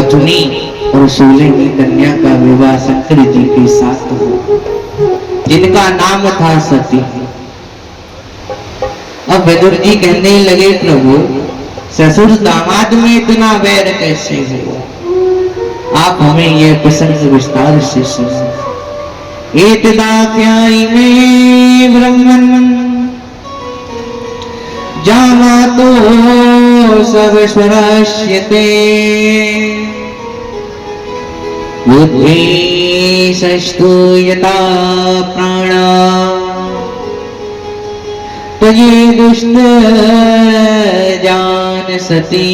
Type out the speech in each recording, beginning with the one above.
मथुनी और 16वीं कन्या का विवाह शंकर जी के साथ हुआ, जिनका नाम था सती। अब विदुर जी कहने लगे, प्रभु ससुर दामाद में इतना वैर कैसे हुआ? आप हमें यह प्रसंग विस्तार से सुनाएं। एतदाख्यायि में ब्रह्मन् जामातो सब स्वराश्यते बुद्धि सस्तु यथा प्राणा त्वयि दुष्ट जान सती।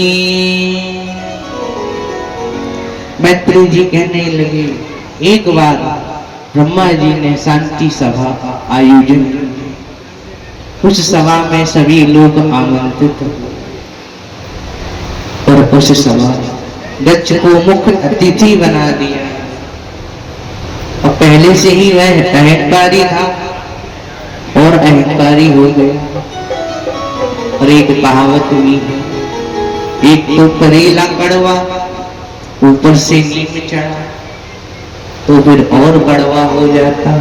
मैत्री जी कहने लगे, एक बार ब्रह्मा जी ने शांति सभा का आयोजन किया। उस सभा में सभी लोग आमंत्रित हुए और उस सभा दक्ष को मुख्य अतिथि बना दिया। और पहले से ही वह अहंकारी था और अहंकारी हो गया। और एक कहावत हुई है, एक तो करेला कड़वा ऊपर से नीम चढ़ा तो फिर और कड़वा हो जाता।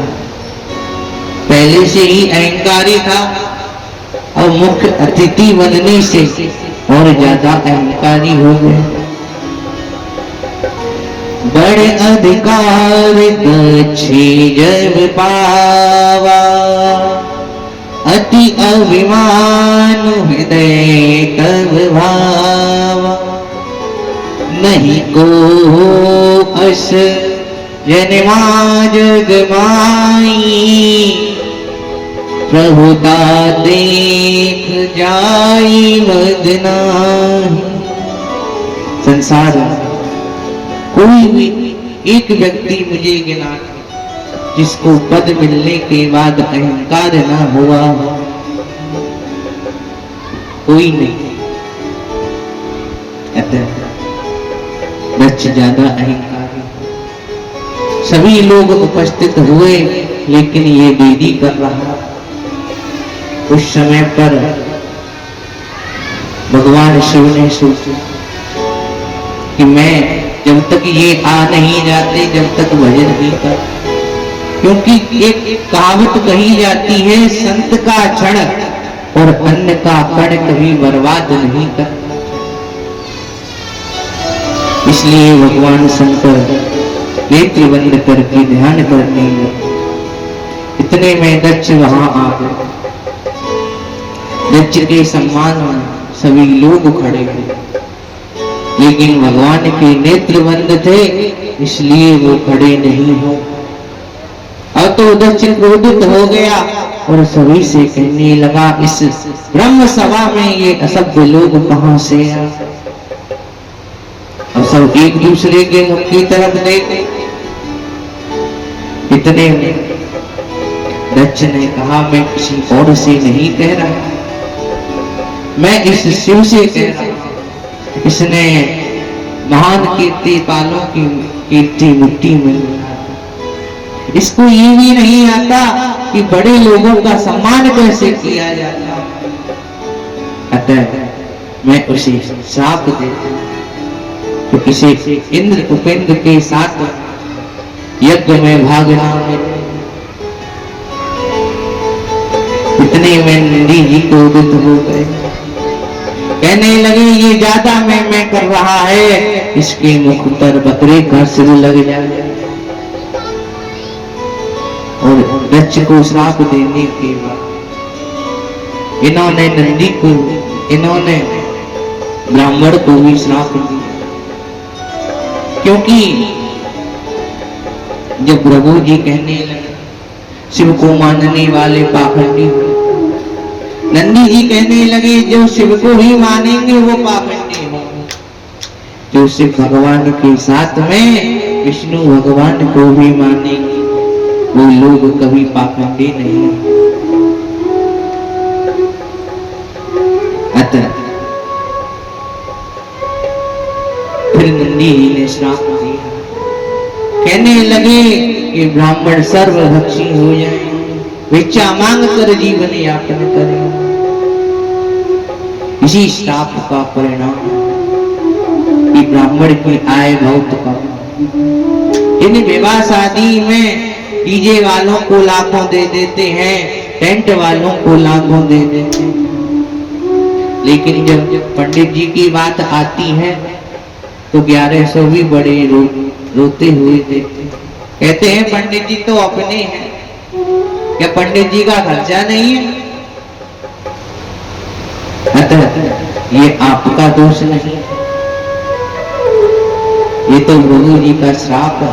पहले से ही अहंकारी था और मुख्य अतिथि बनने से और ज्यादा अहंकारी हो गया। बड़े अधिकार दक्षे जब पावा अति अभिमान हृदय तब भावा नहीं को अस जन्मा जग माई प्रभुता देख जाई मदनाही। संसार कोई भी एक व्यक्ति मुझे गिना जिसको पद मिलने के बाद अहंकार न हुआ, कोई नहीं। दक्ष ज्यादा अहंकारी। सभी लोग उपस्थित हुए लेकिन ये देरी कर रहा। उस समय पर भगवान शिव ने सोचा कि मैं जब तक ये आ नहीं जाते जब तक भजन नहीं कर, क्योंकि एक कहावत कही जाती है, संत का क्षण और अन्न का कण कभी बर्बाद नहीं कर। इसलिए भगवान शंकर नेत्र बंद करके ध्यान करने लगे। इतने में दक्ष वहां आ गए। दक्ष के सम्मान में सभी लोग खड़े हुए, लेकिन भगवान के नेत्र बंद थे इसलिए वो खड़े नहीं हो। अब तो दक्ष क्रोधित हो गया और सभी से कहने लगा, इस ब्रह्म सभा में ये असभ्य लोग कहां से आए? अब सब एक दूसरे के मुख की तरफ देखे। इतने में दक्ष ने कहा, मैं किसी और से नहीं कह रहा, मैं इस शिव से कह रहा हूं। इसने महान कीर्ति पालों की कीर्ति मिट्टी में मिला। इसको ये भी नहीं आता कि बड़े लोगों का सम्मान कैसे किया जाता। अतः मैं उसे श्राप देता हूं तो इसे इंद्र उपेंद्र के साथ यज्ञ में भागना मिले। इतने में नंदी जी क्रोधित हो गए, कहने लगे, ये ज्यादा मैं कर रहा है, इसके मुख पर बकरे का सिर लग जाए। और दक्ष को श्राप देने के बाद इन्होंने नंदी को, इन्होंने ब्राह्मण को भी श्राप दिया। क्योंकि जब प्रभु जी कहने लगे शिव को मानने वाले पाखंडी हो, नंदी जी कहने लगे जो शिव को ही मानेंगे वो पाखंडी हो, जो शिव भगवान के साथ में विष्णु भगवान को भी मानेंगे वो लोग कभी पाखंडी नहीं। अतः फिर नंदी जी ने श्राप दिया, कहने लगे कि ब्राह्मण सर्वभक्षी हो जाए, भिक्षा मांग कर जीवन यापन करें। इसी श्राप का परिणाम कि ब्राह्मण की आय बहुत कम। इन विवाह शादी में डीजे वालों को लाखों दे देते हैं, टेंट वालों को लाखों दे देते हैं, लेकिन जब पंडित जी की बात आती है तो 1100 भी बड़े रोते हुए देखते। कहते हैं पंडित जी तो अपने हैं, क्या पंडित जी का खर्चा नहीं है? अतः ये आपका दोष नहीं, ये तो प्रभु जी का श्राप है।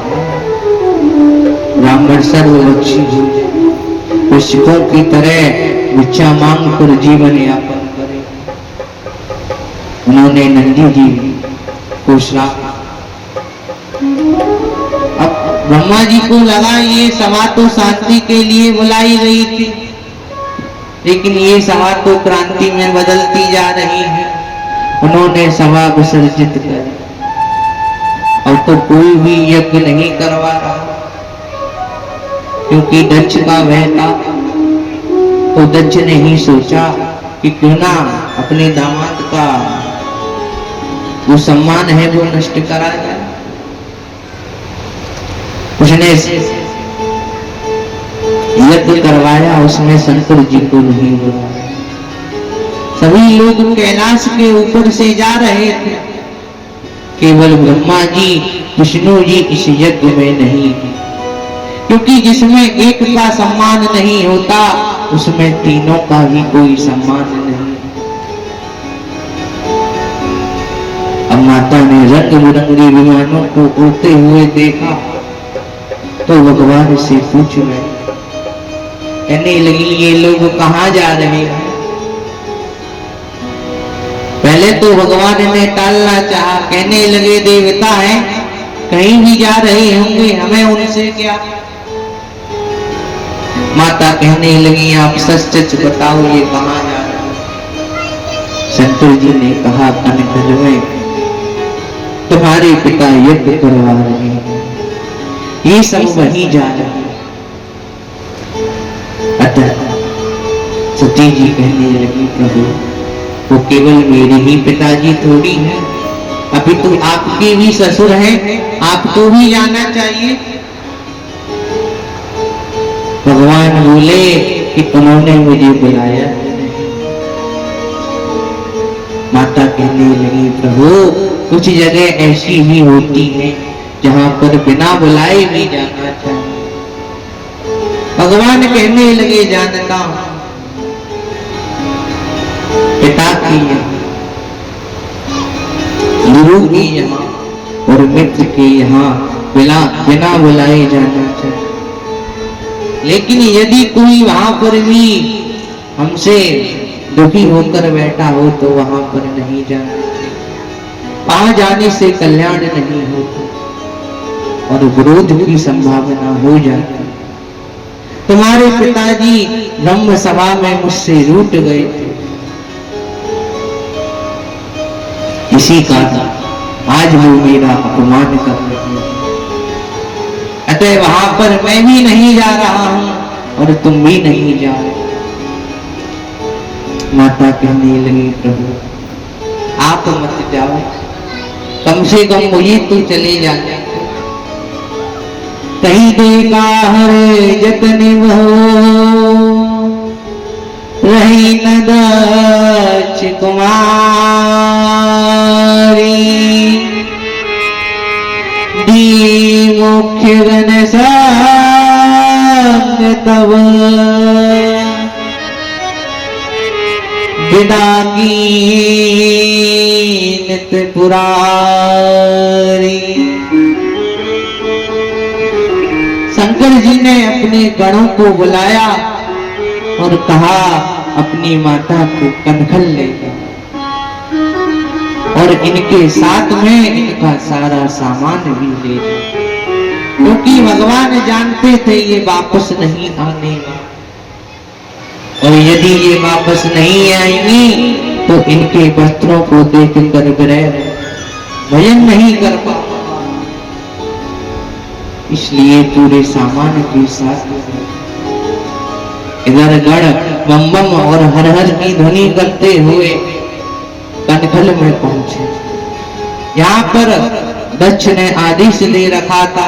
ब्राह्मण सर्वलक्षी हो जाए, पुष्पों की तरह भिक्षा मांग कर जीवन यापन करे। उन्होंने नंदी जी को श्राप। अब ब्रह्मा जी को लगा ये सभा तो शांति के लिए बुलाई गई थी, लेकिन ये सभा तो क्रांति में बदलती जा रही है। उन्होंने सभा विसर्जित कर, अब तो कोई भी यज्ञ नहीं करवा रहा, क्योंकि दक्ष का वह था। तो दक्ष ने ही सोचा कि क्यों ना अपने दामाद का जो सम्मान है वो नष्ट करा जाए। उसने यज्ञ करवाया, उसमें शंकर जी को नहीं बुलाया। सभी लोग कैलाश के ऊपर से जा रहे थे, केवल ब्रह्मा जी विष्णु जी इस यज्ञ में नहीं, क्योंकि जिसमें एक का सम्मान नहीं होता उसमें तीनों का भी कोई सम्मान नहीं। अब माता ने रंग बिरंगे विमानों को उड़ते हुए देखा तो भगवान से पूछ रहे, कहने लगी ये लोग कहाँ जा रहे हैं? पहले तो भगवान ने टालना चाहा, कहने लगे देवता हैं, कहीं भी जा रहे होंगे, हमें उनसे क्या। माता कहने लगी आप सच सच बताओ ये कहाँ जा रहे हैं? शंकर जी ने कहा कनखल में तुम्हारे पिता यज्ञ करवा रहे हैं, ये सब वहीं जा रहे हैं। अतः सती जी कहने लगी प्रभु वो केवल मेरे ही पिताजी थोड़ी हैं, अभी तो आपके भी ससुर हैं, आपको भी जाना चाहिए। भगवान बोले कि उन्होंने मुझे बुलाया। माता कहने लगी प्रभु कुछ जगह ऐसी भी होती है जहां पर बिना बुलाए भी जाना चाहिए। भगवान कहने लगे जानता हूं पिता की गुरु की यहाँ और मित्र के यहाँ बिना बुलाए जाना चाहिए, लेकिन यदि कोई वहां पर भी हमसे दुखी होकर बैठा हो तो वहां पर नहीं जाना, वहां जाने से कल्याण नहीं होता और विरोध की संभावना हो जाती। तुम्हारे पिताजी ब्रह्म सभा में मुझसे रूठ गए थे, इसी कारण आज वो मेरा अपमान कर रहे हैं, अतः वहां पर मैं भी नहीं जा रहा हूं और तुम भी नहीं जा रहे। माता कहने लगी प्रभु आप मत जाओ, कम से कम मुझे तो चले जाने। कहीं देखा हर जतन हो रही न दक्ष कुमारी, दी मुख्य गण संग तब विदा की नित पुरारी। शंकर जी ने अपने गणों को बुलाया और कहा अपनी माता को कनखल ले जाओ और इनके साथ में इनका सारा सामान भी ले जाओ, क्योंकि भगवान जानते थे ये वापस नहीं आने वाले, और यदि ये वापस नहीं आएंगी तो इनके वस्त्रों को देखकर विरह भजन नहीं कर पाएंगे, इसलिए पूरे सामान के साथ इधर गण बम बम और हर हर की ध्वनि करते हुए कनखल में पहुंचे। यहाँ पर दक्ष ने आदेश दे रखा था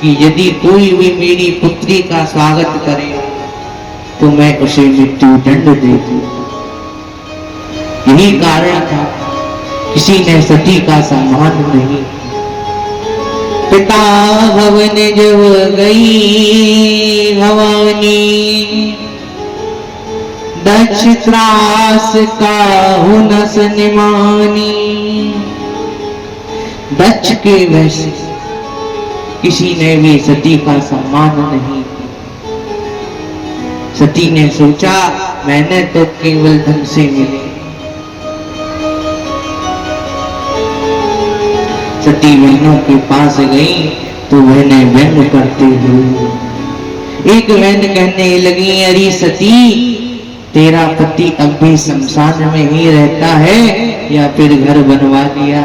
कि यदि कोई भी मेरी पुत्री का स्वागत करे तो मैं उसे मृत्यु दंड दे दूं। यही कारण था, किसी ने सती का सम्मान नहीं। पिता भवन जब गई भवानी, दक्ष त्रास का हुनस निमानी। दक्ष के वैसे किसी ने भी सती का सम्मान नहीं किया। सती ने सोचा मैंने तो केवल धन से मिले। सती बहनों के पास गई तो बहनें व्यंग करते हुए एक बहन कहने लगी, अरे सती, तेरा पति अब भी शमशान में ही रहता है या फिर घर बनवा दिया?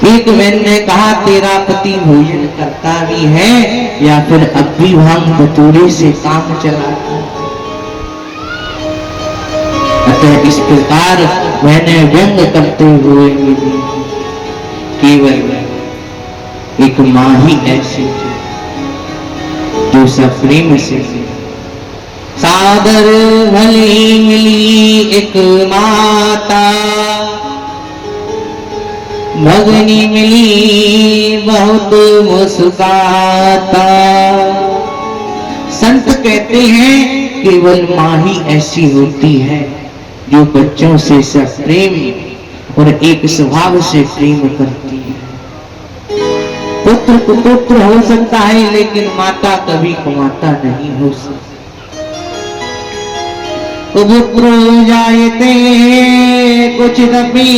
एक बहन ने कहा, तेरा पति भोजन करता भी है या फिर अब भी भांग धतूरे से काम चलाता है। अतः इस प्रकार मैंने व्यंग करते हुए मिली। केवल एक माँ ही ऐसी जो सप्रेम से सादर भली मिली एक माता, भगनी मिली बहुत मुस्काता। संत कहते हैं केवल माँ ही ऐसी होती है जो बच्चों से सप्रेम और एक स्वभाव से प्रेम करती है। पुत्र कुपुत्र हो सकता है लेकिन माता कभी कुमाता नहीं हो सकती। कुपुत्र जायते कुछ दबी,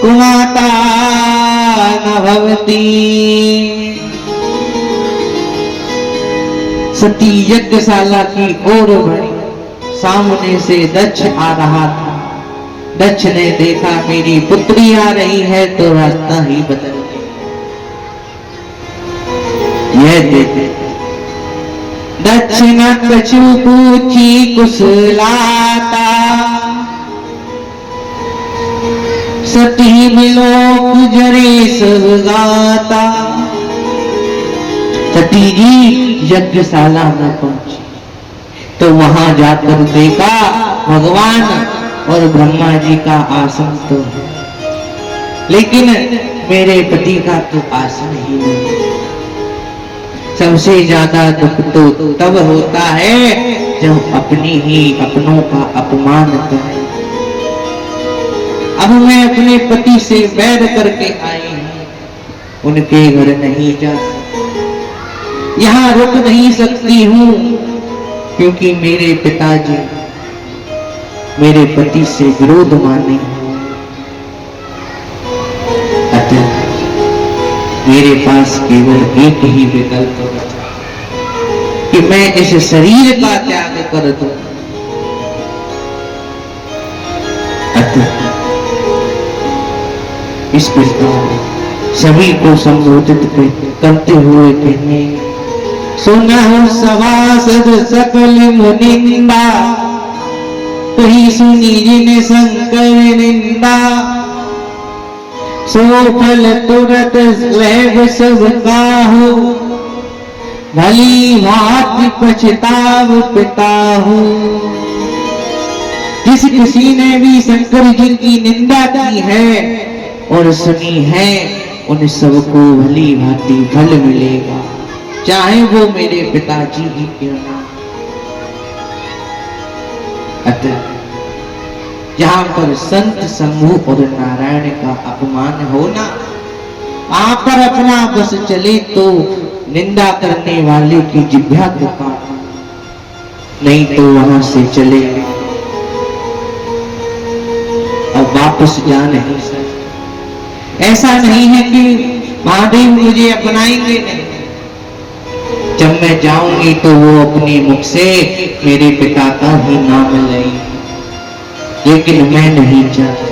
कुमाता न भवती। सती यज्ञशाला की ओर बढ़ी। सामने से दक्ष आ रहा था। दक्ष ने देखा मेरी पुत्री आ रही है तो रास्ता ही बदल गया। यह देखे दक्ष न कछु पूछी कुशलाता, सती बिलोक जरे सब गाता। सती जी यज्ञशाला में पहुंची तो वहां जाकर देखा भगवान और ब्रह्मा जी का आसन तो है, लेकिन मेरे पति का तो आसन ही नहीं। सबसे ज्यादा दुख तो तब होता है जब अपनी ही अपनों का अपमान करें। अब मैं अपने पति से बैर करके आई हूं, उनके घर नहीं जा सकती, यहां रुक नहीं सकती हूं क्योंकि मेरे पिताजी मेरे पति से विरोध माने। अतः मेरे पास केवल एक ही विकल्प बचा कि मैं इस शरीर का त्याग कर दूं। अतः इस प्रकार सभी को संबोधित करते हुए कहने, सुनहु सभासद सकल मुनिंदा, कही सुनी जिन शंकर निंदा। सो फल तुरत लैभ सब काहू, भली भांति पछताव पिताहू। जिस किसी ने भी शंकर जी की निंदा की है और सुनी है, उन सबको भली भांति फल मिलेगा, चाहे वो मेरे पिताजी ही क्यों ना। अतः जहां पर संत समूह और नारायण का अपमान होना, वहां पर अपना बस चले तो निंदा करने वाले की जिह्वा को काटो, नहीं तो वहां से चले अब वापस जा नहीं सकते। ऐसा नहीं है कि महादेव मुझे अपनाएंगे, नहीं। जब मैं जाऊंगी तो वो अपने मुख से मेरे पिता का ही नाम लेंगे, लेकिन मैं नहीं चाहती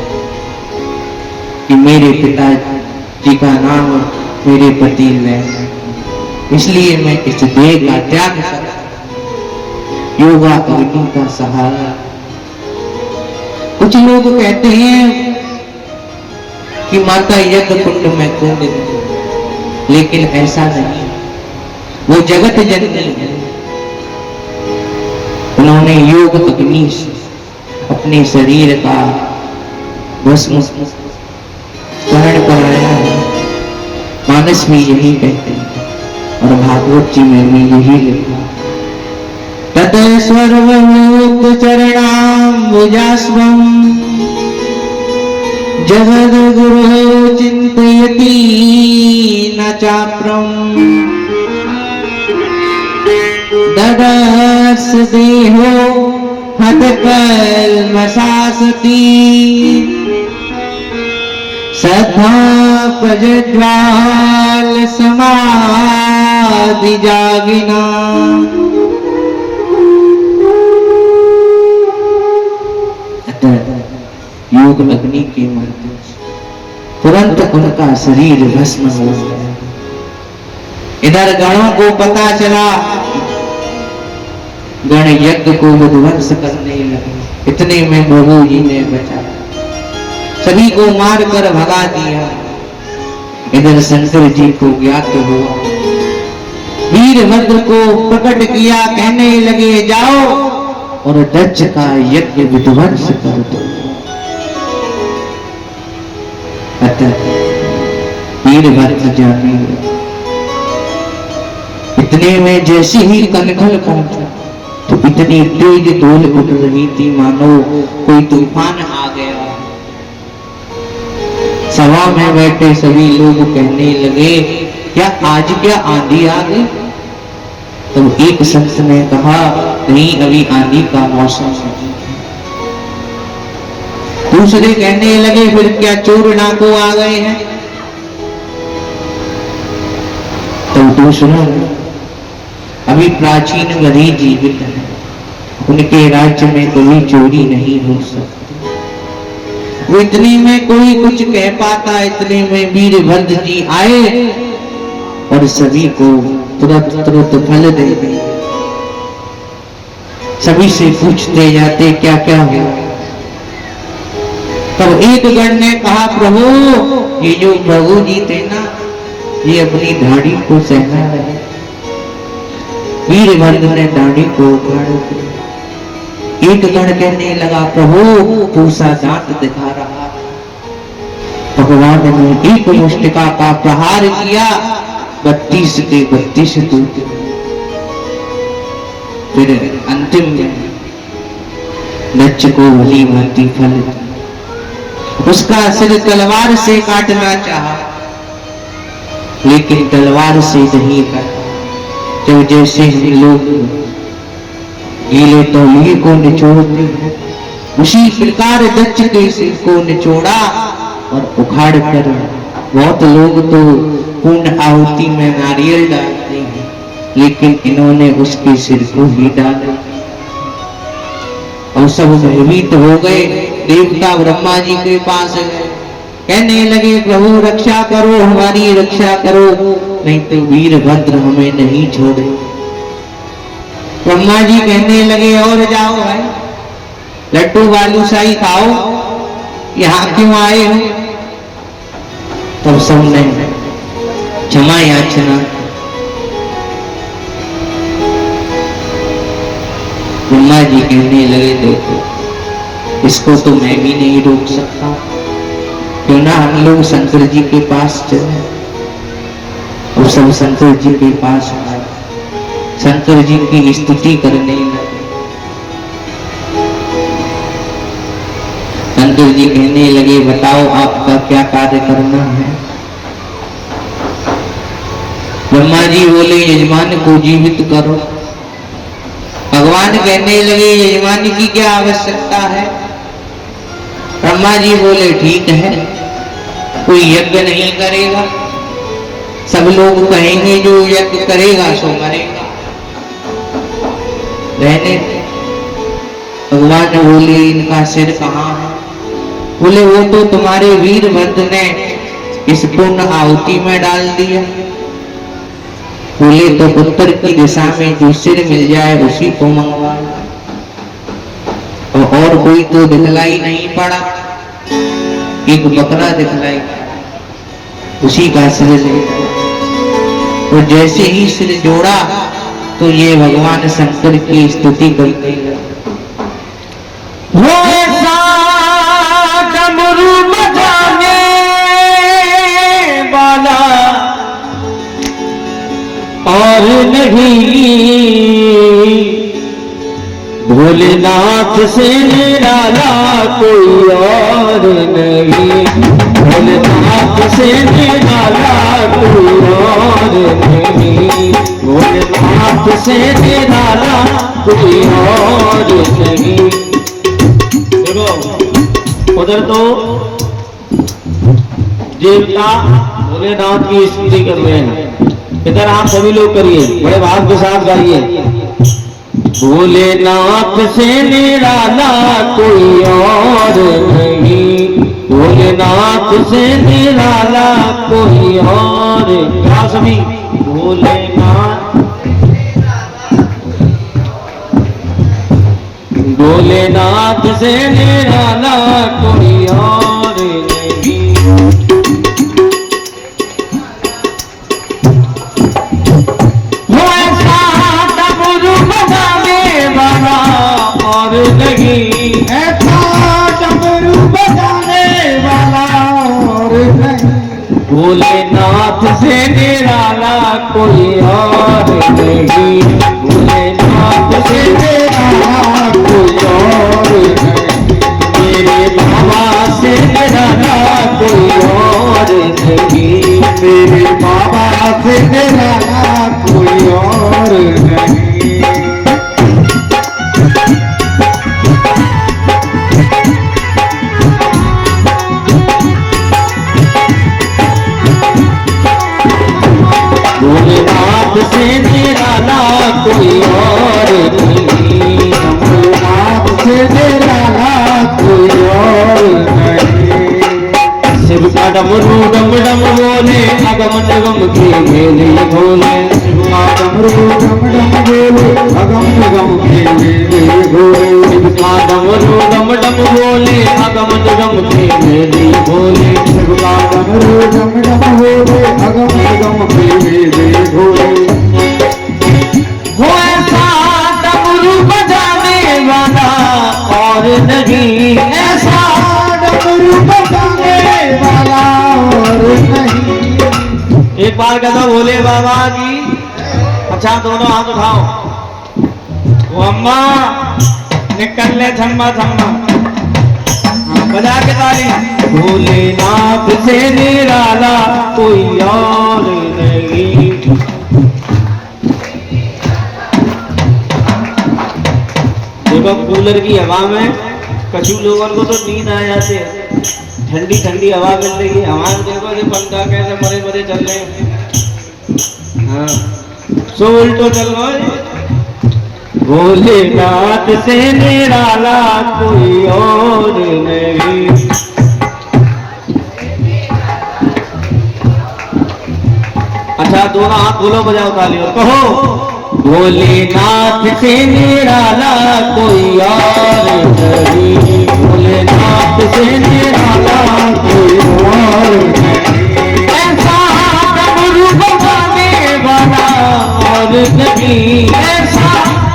कि मेरे पिताजी का नाम मेरे पति लें। इसलिए मैं इस देह का त्याग करता, योगा अग्नि का सहारा। कुछ लोग कहते हैं कि माता यज्ञ कुंड में कूद गई, लेकिन ऐसा नहीं, वो जगत जननी है। उन्होंने योग अग्नि से अपने शरीर का भस्म स्मरण कराया है। मानस में यही कहते हैं और भागवत जी में भी यही लिखा, तत सर्वभूत चरणाम्बुजास्वं जगद्गुरो चिन्तयति न चाप्रम ददर्श देहो हतकल्मषासति सद्धा प्रज्वाल समाधि जागिना। योग अग्नि के माध्यम से तुरंत उनका शरीर भस्म हो गया। इधर गणों को पता चला, गण यज्ञ को विध्वंस करने लगे। इतने में प्रभु जी ने बचाया, सभी को मार कर भगा दिया। इधर शंकर जी को ज्ञात हुआ, वीरभद्र को प्रकट किया, कहने लगे जाओ और दक्ष का यज्ञ विध्वंस कर दो। अतः वीरभद्र जाने लगे। इतने में जैसे ही कनखल पहुंचा तो इतनी तेज धूल उठ रही थी मानो कोई तूफान आ गया। सभा में बैठे सभी लोग कहने लगे, क्या आज क्या आंधी आ गई? तो एक शख्स ने कहा, नहीं अभी आंधी का मौसम है। दूसरे कहने लगे, फिर क्या चोर डाकू आ गए हैं? तो दूसरा, अभी प्राचीन गधी जीवित है, उनके राज्य में कोई चोरी नहीं हो सकती। वो इतने में कोई कुछ कह पाता, इतने में वीरभद्र जी आए और सभी को तुरंत तुरंत फल दे दिए। सभी से पूछते जाते क्या क्या हुआ। तब एक गण ने कहा, प्रभु ये जो प्रभु जी थे ना, ये अपनी दाढ़ी को सहना रहे। वीरभद्र ने दाढ़ी को उखाड़ दिया। एक गण कहने लगा, प्रभु पूसा दांत दिखा रहा। भगवान ने एक मुष्टिका का प्रहार किया, 32 के 32 टूट। फिर अंतिम में दक्ष को भली भांति फल, उसका सिर तलवार से काटना चाहा, लेकिन तलवार से नहीं काटा। जब जैसे हम लोग गीले तौलिए को निचोड़ते हैं, उसी प्रकार दक्ष के सिर को निचोड़ा और उखाड़ कर। बहुत लोग तो पूर्ण आहुति में नारियल डालते हैं, लेकिन इन्होंने उसके सिर को ही डाला और सब भयभीत हो गए। देवता ब्रह्मा जी के पास गए, कहने लगे, प्रभु रक्षा करो, हमारी रक्षा करो, नहीं तो वीरभद्र हमें नहीं छोड़े। ब्रह्मा जी कहने लगे, और जाओ भाई, लड्डू बालूशाही खाओ, यहाँ क्यों आए हो? तब सबने क्षमा याचना। ब्रह्मा जी कहने लगे, देखो इसको तो मैं भी नहीं रोक सकता, क्यों ना हम लोग शंकर जी के पास चले। और सब शंकर जी के पास आए, शंकर जी की स्तुति करने लगे। शंकर जी कहने लगे, बताओ आपका क्या कार्य करना है? ब्रह्मा जी बोले, यजमान को जीवित करो। भगवान कहने लगे, यजमान की क्या आवश्यकता है? ब्रह्मा जी बोले, ठीक है, कोई यज्ञ नहीं करेगा, सब लोग कहेंगे जो यज्ञ करेगा सो मरेगा, रहने। भगवान बोले, इनका सिर कहाँ है? बोले, वो तो तुम्हारे वीरभद्र ने इस पूर्ण आहुति में डाल दिया। बोले, तो उत्तर की दिशा में जो सिर मिल जाए उसी को मंगवा। कोई तो दिखलाई नहीं पड़ा, एक बकरा दिखलाई, उसी का सिर ले। और जैसे ही सिर जोड़ा तो ये भगवान शंकर की स्तुति करते वो ऐसा डमरू बजाने वाला और नहीं, भोलेनाथ से निराला कोई और नहीं, भोलेनाथ से निराला कोई और नहीं, भोलेनाथ से निराला कोई और नहीं। देखो उधर तो देवता भोलेनाथ की स्तुति कर रहे हैं, इधर आप सभी लोग करिए, बड़े भाव के साथ गाइए। भोलेनाथ से निराला कोई और नहीं, भोलेनाथ से निराला कोई और। क्या सभी भोलेनाथ, भोलेनाथ से निराला कोई और नहीं। वो ऐसा डमरू बजाने वाला और नहीं, ऐसा डमरू बजाने वाला और नहीं, भोलेनाथ से निराला कोई और नहीं, भोलेनाथ से निराला कोई और नहीं, मेरे बाबा से निराला कोई और नहीं, मेरे बाबा से निराला कोई और नहीं। भोलेनाथ से निराला कोई और नहीं, भोलेनाथ से निराला कोई और नहीं। शिव का डमरू डम डम बोले, अगम निगम के मेले भोले, शिव का डमरू डम डम बोले, अगम निगम के मेले भोले, शिव का डमरू डम डम बोले, अगम निगम के मेले भोले, शिव का डमरू डम डम बोले, अगम निगम के मेले भोले। वो ऐसा डमरू बजाने वाला और नहीं, ऐसा डमरू बजाने वाला और नहीं। एक बार कहता भोले बाबा की, अच्छा दोनों हाथ उठाओ, वो अम्मा निकल ले छम्मा छम्मा, बजा के ताली। भोलेनाथ से निराला कोई और नहीं। देखो कूलर की हवा में कछु लोगों को तो नींद आ जाते है, ठंडी ठंडी हवा मिल रही है, हमारे देखो ये पंखा कैसे मरे मरे चल रहे हैं। हाँ सो उल्टो चल रहा है। भोलेनाथ से निराला कोई और नहीं। अच्छा दोनों हाथ बोलो, बजाओ ताली और कहो भोलेनाथ से निराला कोई और नहीं, भोलेनाथ से निराला कोई और नहीं। ऐसा डमरू बजाने वाला और नहीं, ऐसा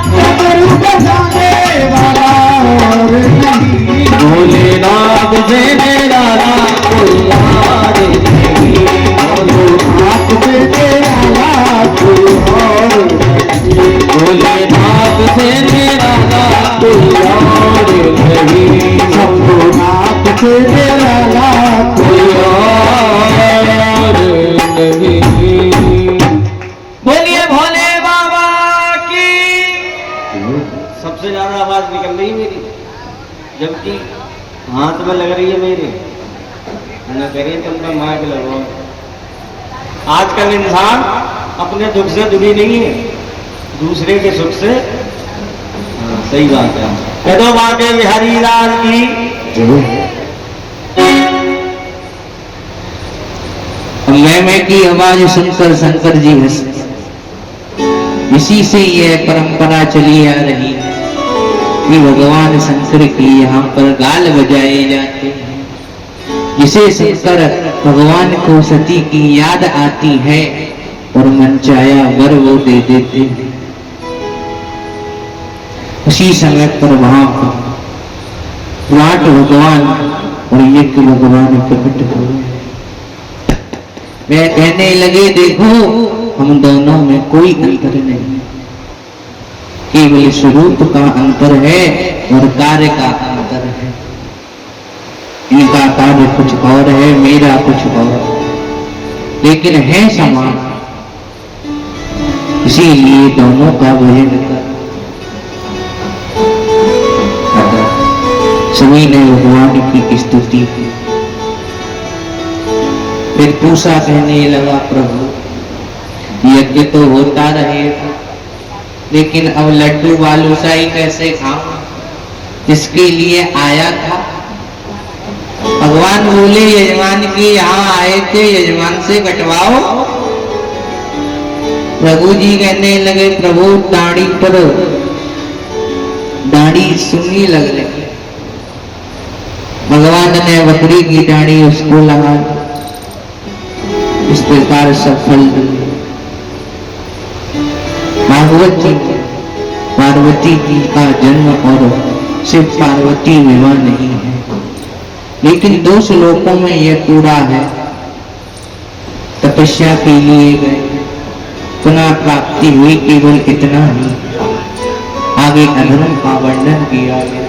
डमरू बजाने वाला और नहीं, भोलेनाथ से निराला कोई और नहीं, भोलेनाथ से निराला कोई और नहीं, भोलेनाथ से निराला कोई और नहीं, भोलेनाथ से निराला कोई और नहीं। बोलिए भोले बाबा की। सबसे ज्यादा आवाज निकल रही मेरी, जबकि हाथ में लग रही है मेरे, न करिए तुम तो माइक लगाओ। आजकल इंसान अपने दुख से दुखी नहीं है, दूसरे के सुख से। सही बात है। कह दो बाटे बिहारी लाल की। मैं की आवाज सुनकर शंकर जी हंसे। इसी से यह परंपरा चली आ रही है कि भगवान शंकर की यहाँ पर गाल बजाए जाते हैं। जिसे सुनकर भगवान को सती की याद आती है और मनचाया वर वो दे देते हैं। उसी समय पर वहां विराट भगवान और यज्ञ भगवान प्रकट हुए। वे कहने लगे, देखो हम दोनों में कोई अंतर नहीं, केवल स्वरूप का अंतर है और कार्य का अंतर है। इनका कार्य कुछ और है, मेरा कुछ और, लेकिन है समान। इसीलिए दोनों का भजन कर सभी ने भगवान की स्तुति की। फिर पूछा, कहने लगा, प्रभु यज्ञ तो होता रहेगा, लेकिन अब लड्डू बालूशाही कैसे खाऊं? जिसके लिए आया था। भगवान बोले, यजमान की यहाँ आए थे, यजमान से कटवाओ। प्रभु जी कहने लगे, प्रभु दाढ़ी पर दाढ़ी सुनी लग रही। भगवान ने बकरी की दाढ़ी उसको लगा, इस प्रकार सफल दिए। भागवत जी पार्वती जी का जन्म और शिव पार्वती विवाह नहीं है, लेकिन 2 श्लोकों में यह पूरा है। तपस्या के लिए गए, पुनः प्राप्ति हुई केवल इतना ही। आगे अधर्म का वर्णन किया गया।